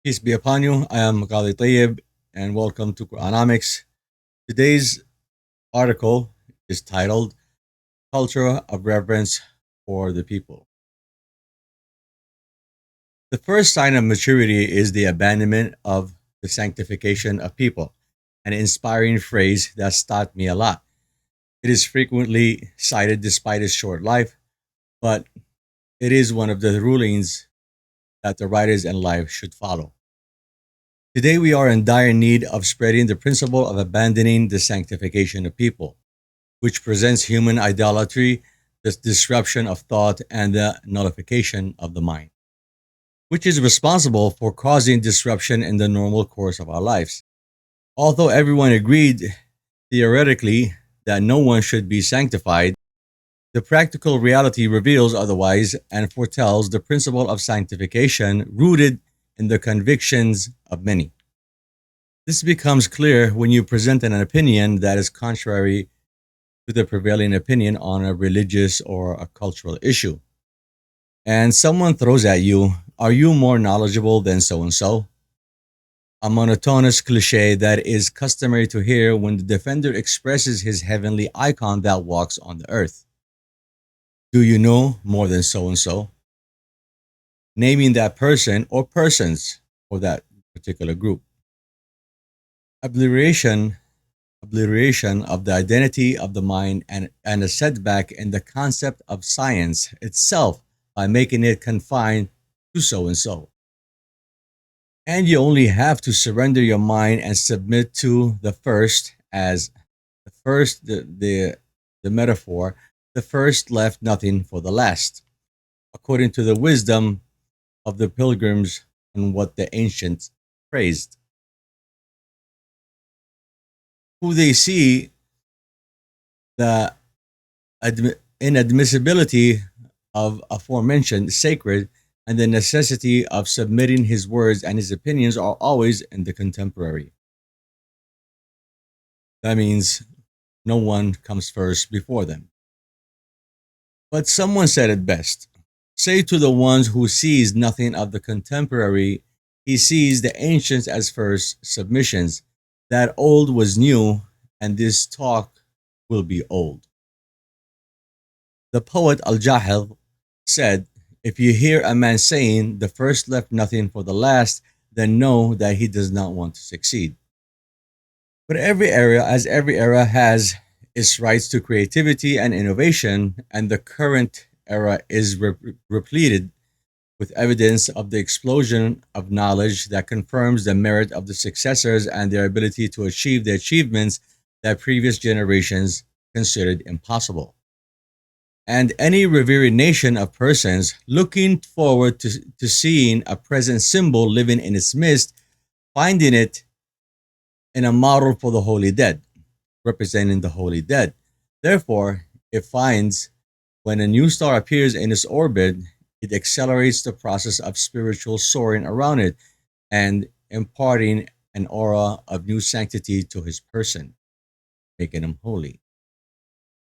Peace be upon you. I am Ghali Tayyib, and welcome to Quranomics. Today's article is titled Culture of Reverence for the People. The first sign of maturity is the abandonment of the sanctification of people, an inspiring phrase that's taught me a lot. It is frequently cited despite its short life, but it is one of the rulings that the writers and life should follow. Today, we are in dire need of spreading the principle of abandoning the sanctification of people, which presents human idolatry, the disruption of thought, and the nullification of the mind, which is responsible for causing disruption in the normal course of our lives. Although everyone agreed theoretically that no one should be sanctified, the practical reality reveals otherwise and foretells the principle of sanctification rooted in the convictions of many. This becomes clear when you present an opinion that is contrary to the prevailing opinion on a religious or a cultural issue. And someone throws at you, "Are you more knowledgeable than so and so?" A monotonous cliche that is customary to hear when the defender expresses his heavenly icon that walks on the earth. Do you know more than so and so? Naming that person or persons for that particular group. Obliteration, obliteration of the identity of the mind and a setback in the concept of science itself by making it confined to so and so. And you only have to surrender your mind and submit to the first as the first, the metaphor, the first left nothing for the last, according to the wisdom of the pilgrims and what the ancients praised. Who they see the inadmissibility of aforementioned sacred and the necessity of submitting his words and his opinions are always in the contemporary. That means no one comes first before them. But someone said it best. Say to the ones who sees nothing of the contemporary, he sees the ancients as first submissions. That old was new, and this talk will be old. The poet Al-Jahil said, "If you hear a man saying the first left nothing for the last, then know that he does not want to succeed." But every era has its rights to creativity and innovation, and the current era is repleted with evidence of the explosion of knowledge that confirms the merit of the successors and their ability to achieve the achievements that previous generations considered impossible. And any revering nation of persons looking forward to seeing a present symbol living in its midst, finding it in a model for the holy dead, representing the holy dead. Therefore, it finds when a new star appears in its orbit, it accelerates the process of spiritual soaring around it and imparting an aura of new sanctity to his person, making him holy.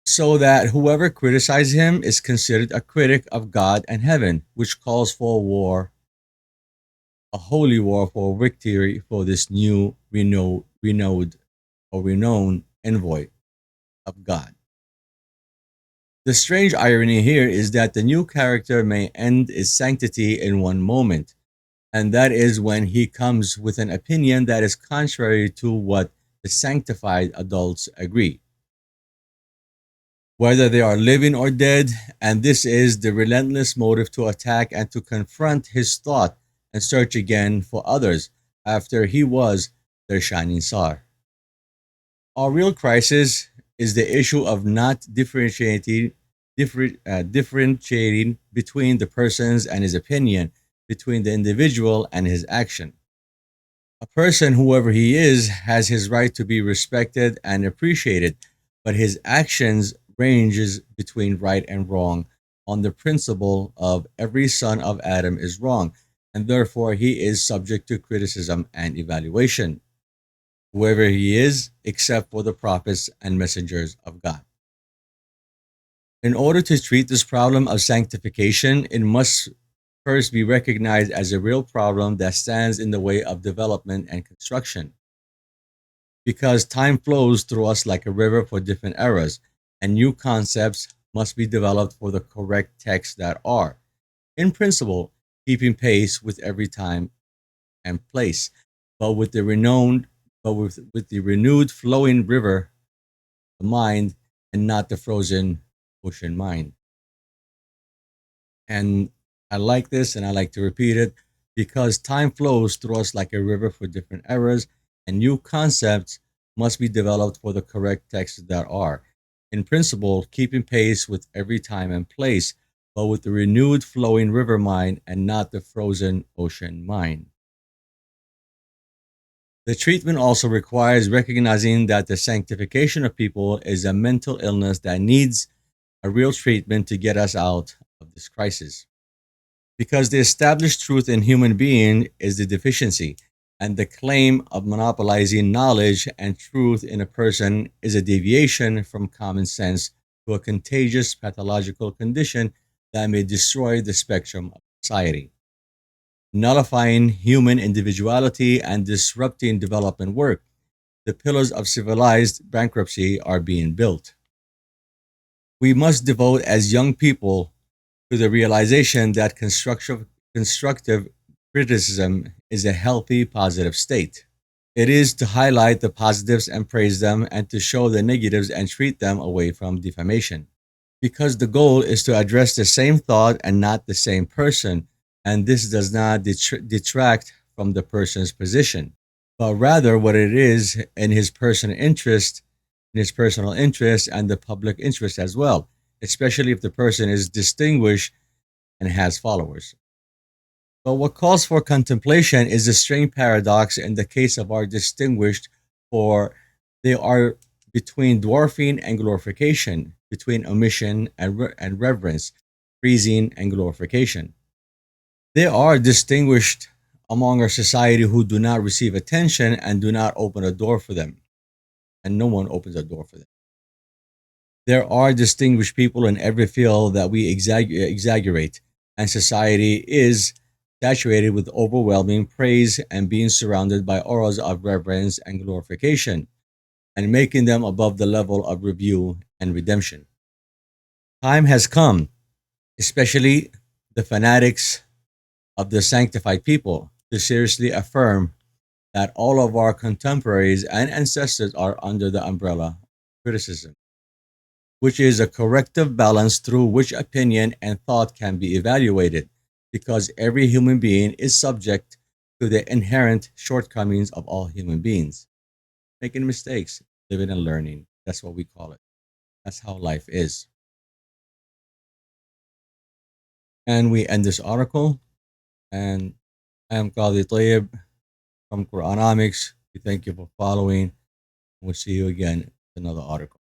So that whoever criticizes him is considered a critic of God and heaven, which calls for war, a holy war for victory for this new renowned envoy of God. The strange irony here is that the new character may end its sanctity in one moment, and that is when he comes with an opinion that is contrary to what the sanctified adults agree, whether they are living or dead, and this is the relentless motive to attack and to confront his thought and search again for others after he was their shining star. Our real crisis is the issue of not differentiating between the persons and his opinion, between the individual and his action. A person, whoever he is, has his right to be respected and appreciated, but his actions ranges between right and wrong on the principle of every son of Adam is wrong, and therefore he is subject to criticism and evaluation, whoever he is, except for the prophets and messengers of God. In order to treat this problem of sanctification, it must first be recognized as a real problem that stands in the way of development and construction. Because time flows through us like a river for different eras, and new concepts must be developed for the correct texts that are, in principle, keeping pace with every time and place, but with the renowned, with the renewed flowing river, the mind, and not the frozen ocean mind. And I like this and I like to repeat it because time flows through us like a river for different eras, and new concepts must be developed for the correct texts that are, in principle, keeping pace with every time and place, but with the renewed flowing river mind and not the frozen ocean mind. The treatment also requires recognizing that the sanctification of people is a mental illness that needs a real treatment to get us out of this crisis. Because the established truth in human being is the deficiency, and the claim of monopolizing knowledge and truth in a person is a deviation from common sense to a contagious pathological condition that may destroy the spectrum of society, nullifying human individuality and disrupting development work. The pillars of civilized bankruptcy are being built. We must devote as young people to the realization that constructive criticism is a healthy, positive state. It is to highlight the positives and praise them, and to show the negatives and treat them away from defamation. Because the goal is to address the same thought and not the same person, and this does not detract from the person's position, but rather what it is in his personal interest and the public interest as well, especially if the person is distinguished and has followers. But what calls for contemplation is a strange paradox in the case of our distinguished, for they are between dwarfing and glorification, between omission and reverence, freezing and glorification. They are distinguished among our society who do not receive attention and do not open a door for them, and no one opens a door for them. There are distinguished people in every field that we exaggerate, and society is saturated with overwhelming praise and being surrounded by auras of reverence and glorification, and making them above the level of review and redemption. Time has come, especially the fanatics of the sanctified people, to seriously affirm that all of our contemporaries and ancestors are under the umbrella of criticism, which is a corrective balance through which opinion and thought can be evaluated, because every human being is subject to the inherent shortcomings of all human beings. Making mistakes, living and learning. That's what we call it. That's how life is. And we end this article. And I am Qadi Tayyib from Quranomics. We thank you for following. We'll see you again with another article.